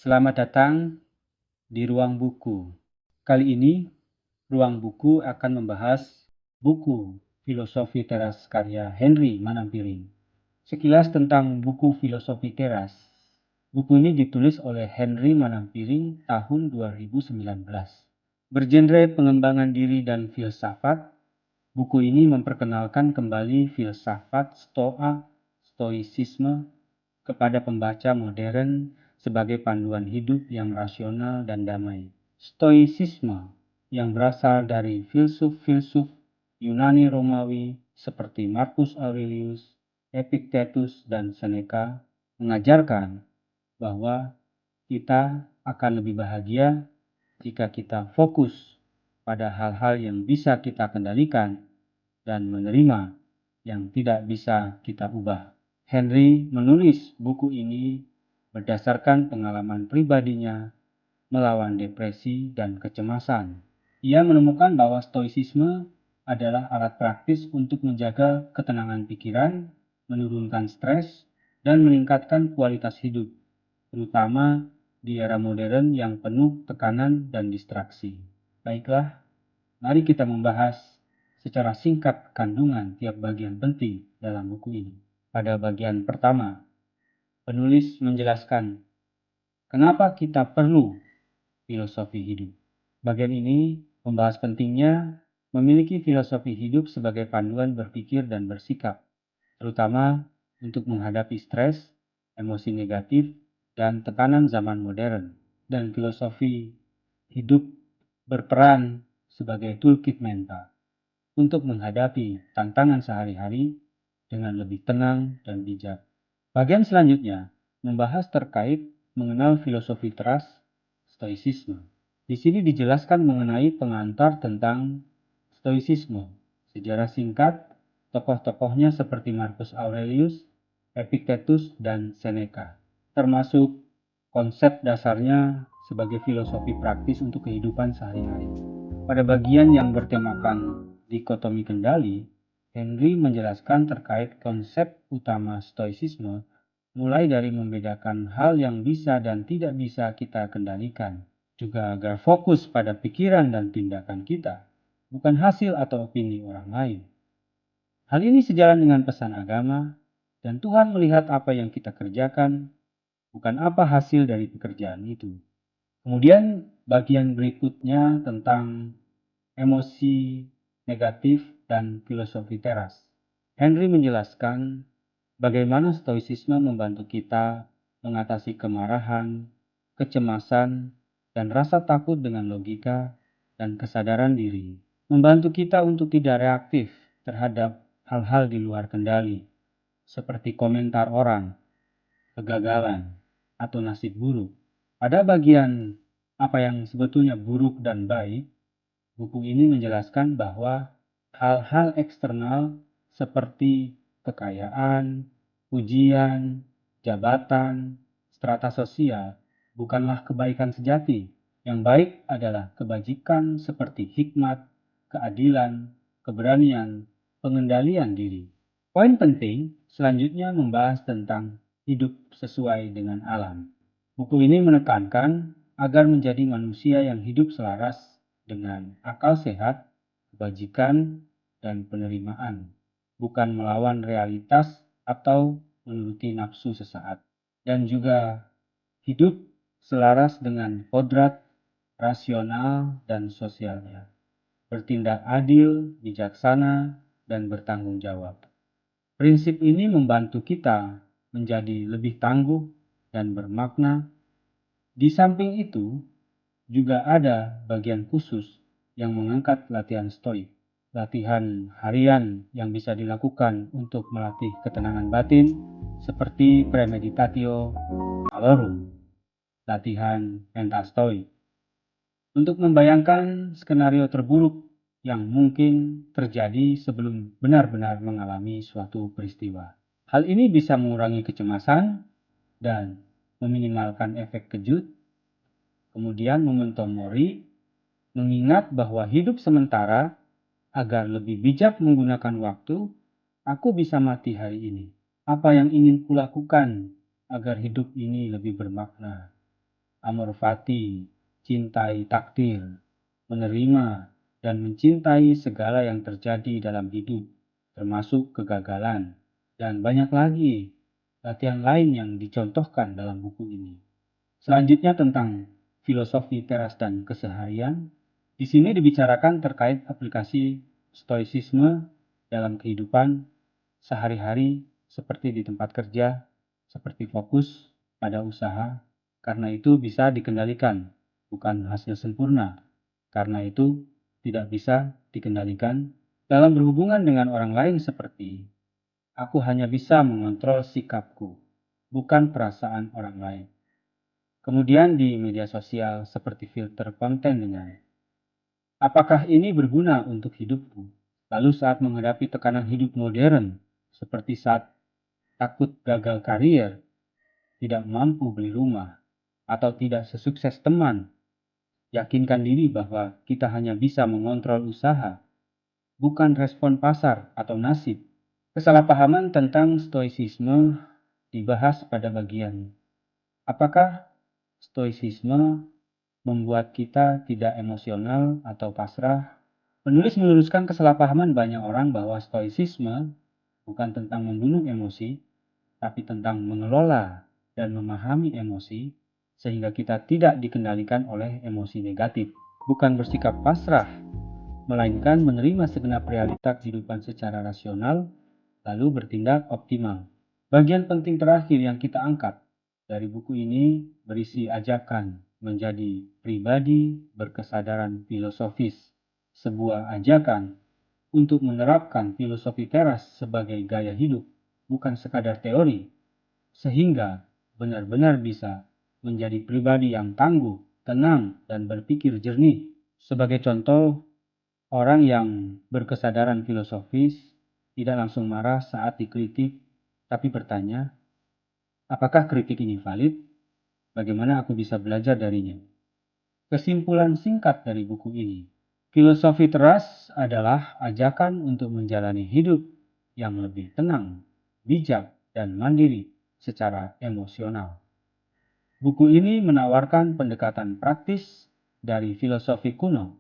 Selamat datang di Ruang Buku. Kali ini, Ruang Buku akan membahas buku Filosofi Teras karya Henry Manampiring. Sekilas tentang buku Filosofi Teras. Buku ini ditulis oleh Henry Manampiring tahun 2019. Bergenre pengembangan diri dan filsafat, buku ini memperkenalkan kembali filsafat Stoicisme kepada pembaca modern sebagai panduan hidup yang rasional dan damai. Stoicisme yang berasal dari filsuf-filsuf Yunani Romawi seperti Marcus Aurelius, Epictetus, dan Seneca mengajarkan bahwa kita akan lebih bahagia jika kita fokus pada hal-hal yang bisa kita kendalikan dan menerima yang tidak bisa kita ubah. Henry menulis buku ini berdasarkan pengalaman pribadinya melawan depresi dan kecemasan. Ia menemukan bahwa stoicisme adalah alat praktis untuk menjaga ketenangan pikiran, menurunkan stres, dan meningkatkan kualitas hidup, terutama di era modern yang penuh tekanan dan distraksi. Baiklah, mari kita membahas secara singkat kandungan tiap bagian penting dalam buku ini. Pada bagian pertama, penulis menjelaskan kenapa kita perlu filosofi hidup. Bagian ini membahas pentingnya memiliki filosofi hidup sebagai panduan berpikir dan bersikap, terutama untuk menghadapi stres, emosi negatif, dan tekanan zaman modern. Dan filosofi hidup berperan sebagai toolkit mental untuk menghadapi tantangan sehari-hari dengan lebih tenang dan bijak. Bagian selanjutnya membahas terkait mengenal filosofi teras stoicisme. Di sini dijelaskan mengenai pengantar tentang stoicisme, sejarah singkat, tokoh-tokohnya seperti Marcus Aurelius, Epictetus, dan Seneca, termasuk konsep dasarnya sebagai filosofi praktis untuk kehidupan sehari-hari. Pada bagian yang bertemakan dikotomi kendali, Henry menjelaskan terkait konsep utama stoicisme, mulai dari membedakan hal yang bisa dan tidak bisa kita kendalikan, juga agar fokus pada pikiran dan tindakan kita, bukan hasil atau opini orang lain. Hal ini sejalan dengan pesan agama, dan Tuhan melihat apa yang kita kerjakan, bukan apa hasil dari pekerjaan itu. Kemudian bagian berikutnya tentang emosi negatif dan filosofi teras. Henry menjelaskan bagaimana stoicisme membantu kita mengatasi kemarahan, kecemasan, dan rasa takut dengan logika dan kesadaran diri. Membantu kita untuk tidak reaktif terhadap hal-hal di luar kendali, seperti komentar orang, kegagalan, atau nasib buruk. Pada bagian apa yang sebetulnya buruk dan baik, buku ini menjelaskan bahwa hal-hal eksternal seperti kekayaan, pujian, jabatan, strata sosial bukanlah kebaikan sejati. Yang baik adalah kebajikan seperti hikmat, keadilan, keberanian, pengendalian diri. Poin penting selanjutnya membahas tentang hidup sesuai dengan alam. Buku ini menekankan agar menjadi manusia yang hidup selaras dengan akal sehat, kebajikan, dan penerimaan, bukan melawan realitas atau menuruti nafsu sesaat, dan juga hidup selaras dengan kodrat rasional dan sosialnya, bertindak adil, bijaksana, dan bertanggung jawab. Prinsip ini membantu kita menjadi lebih tangguh dan bermakna. Di samping itu, juga ada bagian khusus yang mengangkat latihan stoik. Latihan harian yang bisa dilakukan untuk melatih ketenangan batin seperti premeditatio malorum, latihan mental stoik. Untuk membayangkan skenario terburuk yang mungkin terjadi sebelum benar-benar mengalami suatu peristiwa. Hal ini bisa mengurangi kecemasan dan meminimalkan efek kejut. Kemudian memento mori, mengingat bahwa hidup sementara, agar lebih bijak menggunakan waktu, aku bisa mati hari ini. Apa yang ingin kulakukan agar hidup ini lebih bermakna? amor fati, cintai takdir, menerima dan mencintai segala yang terjadi dalam hidup, termasuk kegagalan, dan banyak lagi latihan lain yang dicontohkan dalam buku ini. Selanjutnya tentang filosofi teras dan keseharian. Di sini dibicarakan terkait aplikasi stoicisme dalam kehidupan sehari-hari seperti di tempat kerja, seperti fokus pada usaha, karena itu bisa dikendalikan, bukan hasil sempurna. Karena itu tidak bisa dikendalikan dalam berhubungan dengan orang lain seperti aku hanya bisa mengontrol sikapku, bukan perasaan orang lain. Kemudian di media sosial seperti filter konten dengan apakah ini berguna untuk hidupku? Lalu saat menghadapi tekanan hidup modern, seperti saat takut gagal karier, tidak mampu beli rumah, atau tidak sesukses teman, yakinkan diri bahwa kita hanya bisa mengontrol usaha, bukan respon pasar atau nasib. Kesalahpahaman tentang stoicisme dibahas pada bagian apakah stoicisme membuat kita tidak emosional atau pasrah. Penulis meluruskan kesalahpahaman banyak orang bahwa stoicisme bukan tentang membunuh emosi, tapi tentang mengelola dan memahami emosi sehingga kita tidak dikendalikan oleh emosi negatif. Bukan bersikap pasrah, melainkan menerima segenap realitas kehidupan secara rasional, lalu bertindak optimal. Bagian penting terakhir yang kita angkat dari buku ini berisi ajakan menjadi pribadi berkesadaran filosofis, sebuah ajakan untuk menerapkan filosofi teras sebagai gaya hidup, bukan sekadar teori, sehingga benar-benar bisa menjadi pribadi yang tangguh, tenang, dan berpikir jernih. Sebagai contoh, orang yang berkesadaran filosofis tidak langsung marah saat dikritik, tapi bertanya, apakah kritik ini valid? Bagaimana aku bisa belajar darinya? Kesimpulan singkat dari buku ini, filosofi teras adalah ajakan untuk menjalani hidup yang lebih tenang, bijak, dan mandiri secara emosional. Buku ini menawarkan pendekatan praktis dari filosofi kuno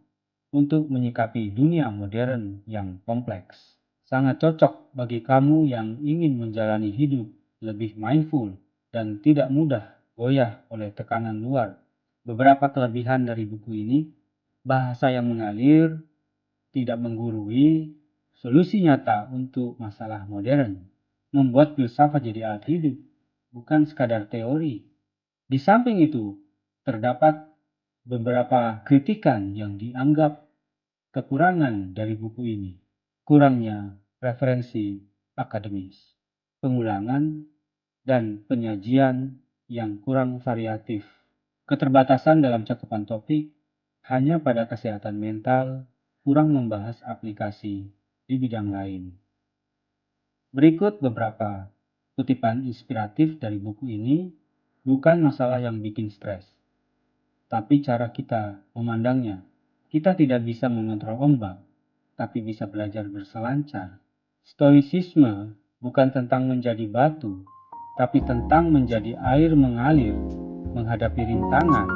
untuk menyikapi dunia modern yang kompleks. Sangat cocok bagi kamu yang ingin menjalani hidup lebih mindful dan tidak mudah goyah oleh tekanan luar. Beberapa kelebihan dari buku ini, bahasa yang mengalir, tidak menggurui, solusi nyata untuk masalah modern, membuat filsafat jadi alat hidup, bukan sekadar teori. Di samping itu, terdapat beberapa kritikan yang dianggap kekurangan dari buku ini. Kurangnya referensi akademis, pengulangan, dan penyajian yang kurang variatif. Keterbatasan dalam cakupan topik hanya pada kesehatan mental, kurang membahas aplikasi di bidang lain. Berikut beberapa kutipan inspiratif dari buku ini, bukan masalah yang bikin stres, tapi cara kita memandangnya. Kita tidak bisa mengontrol ombak, tapi bisa belajar berselancar. Stoicisme bukan tentang menjadi batu, tapi tentang menjadi air mengalir, menghadapi rintangan,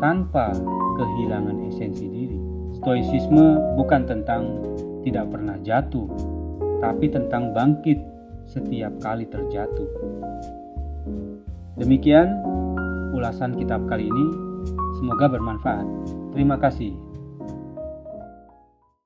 tanpa kehilangan esensi diri. Stoicisme bukan tentang tidak pernah jatuh, tapi tentang bangkit setiap kali terjatuh. Demikian ulasan kitab kali ini, semoga bermanfaat. Terima kasih.